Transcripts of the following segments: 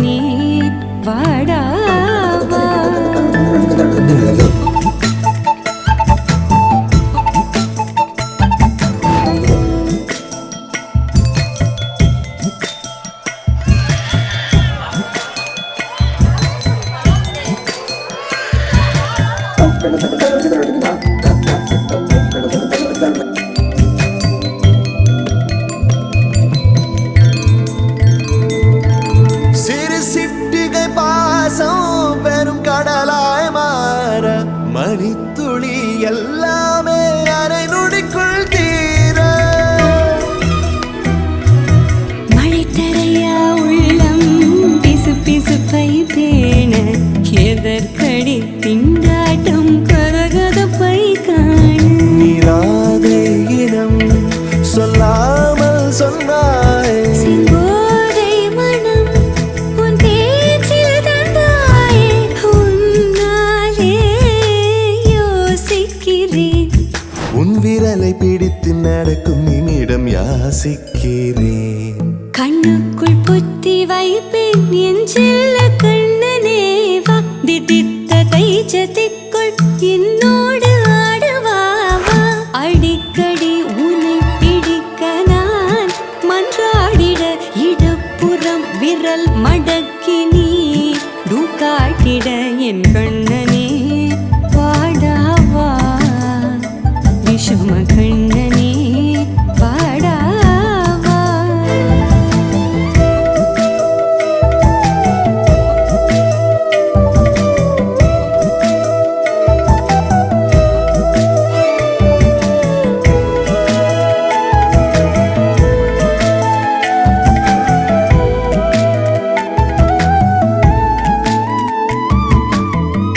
கண்ணனே வாடாவா. சிறு சிட்டிகை பாசம் பெரும் கடலாய் மாற மணித்துளி எல்லாமே அரை நொடிக்குள் தீர மழை தரையா உள்ளம் பிசு பிசுப்பை பேண எதற்கடி திண்டாட்டம் கரகதப்பை காண நீராதே இனம் சொல்லாமல் சொன்னாய் செங்கோதை மனம் உன் பேச்சில் தந்தாயே உன்னாலே யோசிக்கிறேன் உன் விரலை பிடித்து நடக்கும் நிமிடம் யாசிக்கிறேன் கண்ணுக்குள் புத்தி வைப்பேன் என் செல்ல கண்ணனே வா திதித்த தைஜத்திற்குள் என்னோடு ஆடுவாவா. அடிக்கடி உன்னை பிடிக்க நான் மன்றாடிட இடப்புறம் விரல் மடக்கி நீ காட்டிட என் கண்ணனே வாடாவா. விஷம கண்ணனே வாடாவா.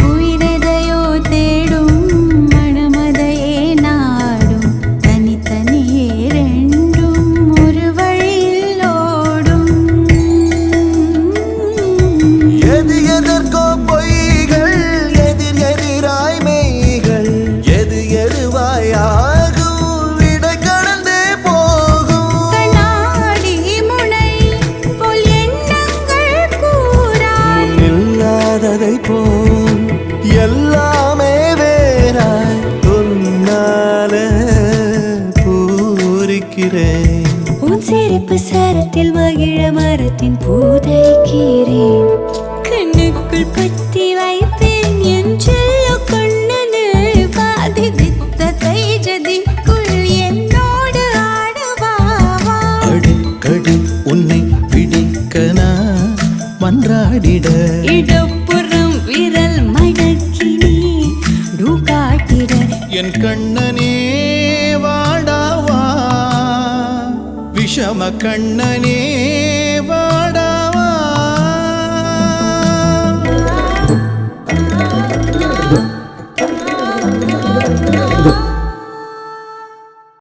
உயிரெதையோ தேடும் மனமதையே நாடும் தனித்தனியே ரெண்டும் ஒரு வழியில் ஓடும். எது எதற்கோ பொய்கள் எதிர் எதிராய் மெய்கள் எது எதுவாயாகும் விடை கடந்தே போகும் கண்ணாடி முனை போல் எண்ணங்கள் கூறாய் இல்லாததை போல் எல்லாமே வேறாய் உன்னால பூரிக்கிறேன் உன் சிரிப்பு சரத்தில் மகிழ மரத்தின் பூதைக்கிறேன். கண்ணுக்குள் பத்தி வைப்பேன் என் செல்ல கண்ணனே வாதி தித்த தைஜதிக்குள் என்னோடு ஆடுவாவா. அடிக்கடி உன்னை பிடிக்க நான் மன்றாடிட இடப்புறம் விரல் மடக்கி நீ காட்டிட என் கண்ணனே வாடாவா விஷம கண்ணனே வா.